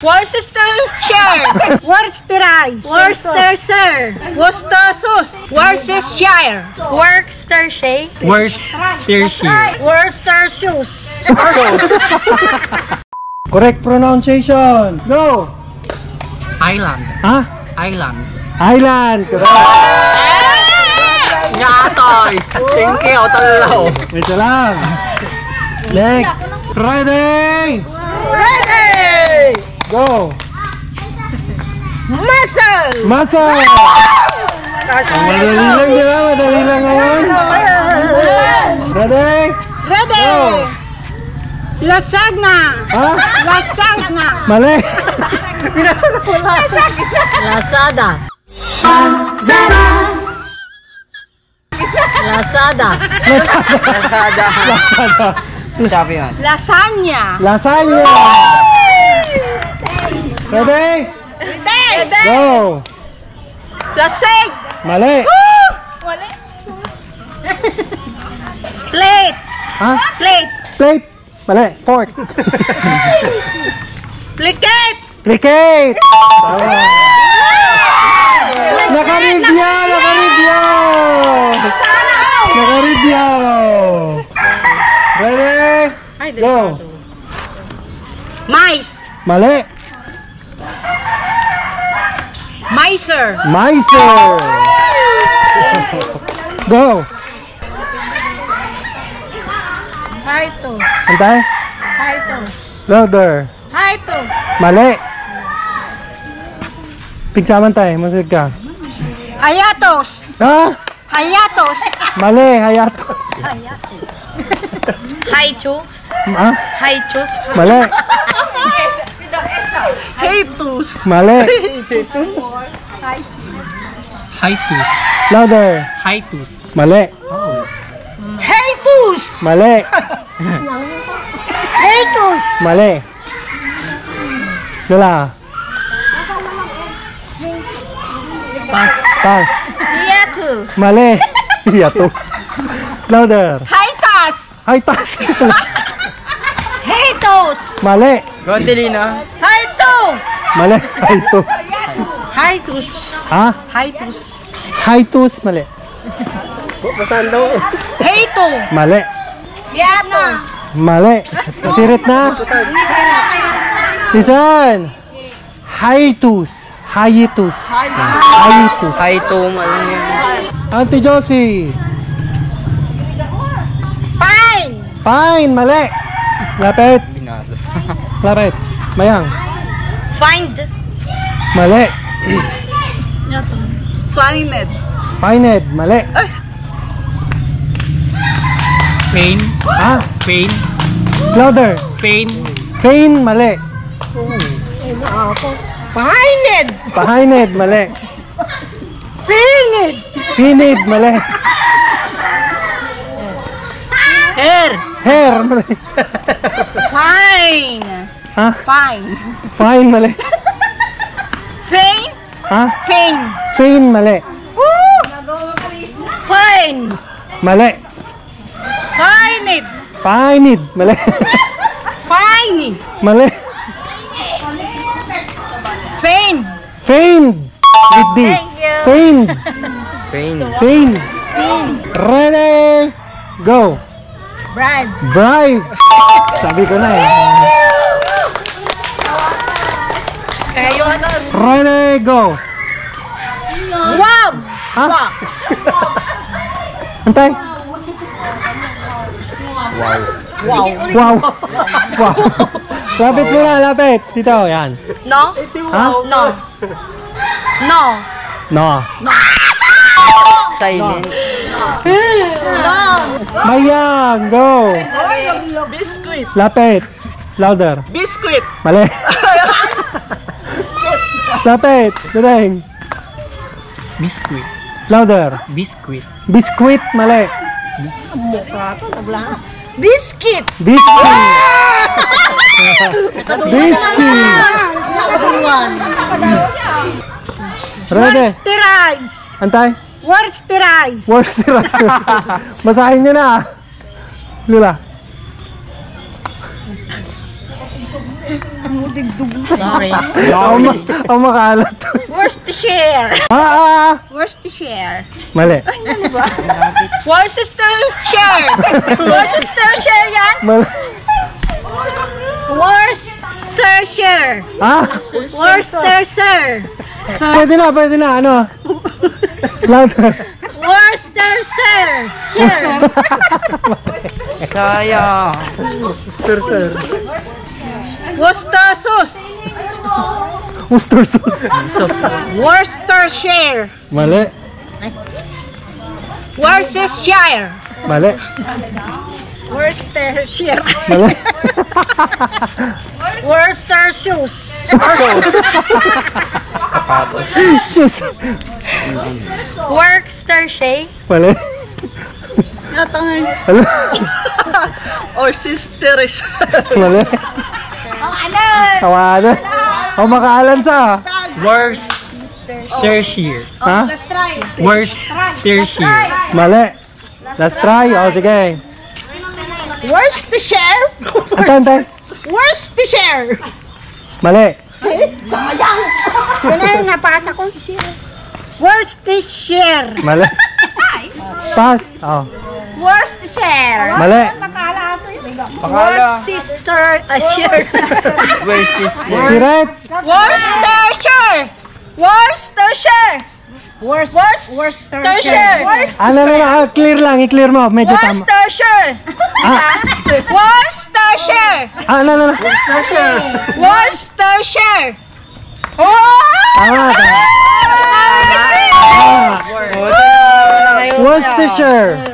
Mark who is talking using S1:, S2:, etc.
S1: Worcestershire.
S2: Worcestershire.
S1: Worcestershire.
S2: Worcestershire.
S1: Worcestershire.
S3: Worcestershire.
S2: Worcestershire.
S4: Correct pronunciation. Go.
S3: Island.
S4: Ha?
S3: Island.
S4: Island. Correct.
S3: Nyatoy. Tingke o talaw.
S4: Ito lang. Next. Ready.
S2: Ready.
S4: Go.
S2: Muscle.
S4: Muscle. Madali lang, di ba? Madali lang ngayon. Ready?
S2: Ready.
S4: Go.
S2: Lasagna.
S4: Ha?
S2: Lasagna.
S4: Mali.
S2: Lazada. Lazada.
S3: Lazada. Sabi yun.
S1: Lasagna.
S4: Lasagna. Ready?
S1: Ready.
S4: Go.
S1: Lasag.
S4: Mali.
S1: Plate.
S4: Ha?
S1: Plate.
S4: Plate. Mali. Fork.
S1: Plicate.
S4: Cricket. Tama. Nakaribya. Nakaribya. Nakaribya. Ready? Go.
S2: Mice.
S4: Mali.
S2: Miser.
S4: Miser. Go.
S2: Hitos.
S4: Antay.
S2: Hitos.
S4: Louder.
S2: Hitos.
S4: Mali. Pigsaman tayo. Masig ka.
S2: Hayatos.
S4: Ha?
S2: Hayatos.
S4: Mali. Hayatos.
S1: Haichos.
S4: Ha?
S1: Haichos.
S4: Mali.
S2: Hitos.
S4: Mali.
S3: Hitus.
S4: Louder.
S3: Hitus.
S4: Mali.
S2: Hitos.
S4: Mali.
S2: Hitos.
S4: Mali. Dala.
S1: Pas.
S4: Pass.
S1: Hiatu.
S4: Mali. Yato. Louder.
S1: Haitas.
S4: Ay, taas.
S1: Hitos.
S4: Mali.
S3: Gondelina.
S1: Haito.
S4: Mali. Haito.
S1: Haitus.
S4: Ha?
S1: Haitus.
S4: Haitus. Mali.
S2: Hito.
S4: Mali.
S1: Hiatos.
S4: Mali. Sirit na. Lisan. Haitus. Haitus. Haitus.
S3: Haito. Malang yun.
S4: Auntie Josie.
S2: Pine.
S4: Fine. Mali. Lapit.
S3: Binasa.
S4: Lapit. Mayang.
S1: Find.
S4: Mali.
S2: Fined.
S4: Fined. Mali.
S3: Pain.
S4: Ha?
S3: Pain.
S4: Louder.
S3: Pain.
S4: Pain. Mali.
S2: Fined.
S4: Pahined. Mali.
S2: Fined.
S4: Pinid. Mali.
S2: Hair.
S4: Hair. Mali.
S1: Fine.
S4: Ha?
S1: Fine.
S4: Fine. Mali.
S1: Fine.
S4: Ha?
S1: Fine.
S4: Fine. Mali.
S1: Fine.
S4: Mali.
S2: Fined.
S4: Pinid. Mali.
S2: Fine.
S4: Mali.
S2: Faint.
S4: Feigned. With D. Feigned.
S3: Pain.
S4: Feigned. Ready. Go.
S2: Bribe.
S4: Bribe. Sabi ko na eh. Ready. Go.
S2: Wow.
S4: Ha? Antay. Wow. Wow. Wow. Lapit mo na, lapit. Dito, yan.
S1: No.
S4: Ha?
S1: No. No.
S4: No.
S3: Silent.
S1: No.
S4: Mayang, go.
S2: Biscuit.
S4: Lapit. Louder.
S2: Biscuit.
S4: Mali. Lapit. Tudeng.
S3: Biscuit.
S4: Louder.
S3: Biscuit.
S4: Biscuit. Mali.
S2: Biscuit.
S4: Biscuit. Biscuit. Ready.
S2: Worsterize.
S4: Antay.
S2: Worsterize.
S4: Worsterize. Masahin nyo na. Lula.
S1: Sorry.
S4: Ang makaalat.
S1: Worcestershire. Worcestershire.
S4: Mali.
S1: Worcestershire. Worcestershire yan?
S4: Mali.
S1: Worcestershire. Worcestershire.
S4: Pwede na, ano? Louder.
S1: Worcestershire.
S3: Kaya.
S4: Sir.
S1: Worcester sauce.
S4: Worcester sauce.
S1: Worcestershire.
S4: Mali.
S1: Worcestershire.
S4: Mali.
S1: Worcestershire.
S4: Mali.
S1: Worcester shoes.
S4: Shoes.
S1: Worcestershire.
S4: Mali. Mali.
S2: Or sisters.
S4: Mali.
S1: Ano?
S4: Tawanan. Ang makaalan sa.
S3: Worcestershire.
S4: Ha?
S3: Worcestershire.
S4: Mali. Last try. O, sige.
S2: Worcestershire.
S4: Antay.
S2: Worcestershire.
S4: Mali.
S2: Yan na, napasa ko. Worcestershire.
S4: Mali. Pass. Oh.
S1: Worcestershire.
S4: Mali.
S1: Worcestershire.
S3: Worcestershire.
S4: Direct.
S1: Worcestershire. Worcestershire. Worcestershire.
S4: Ano na, clear lang. I-clear mo. Medyo tama.
S1: Worcestershire. Worcestershire.
S4: Ano.
S1: Worcestershire.
S4: Tama. Worcestershire.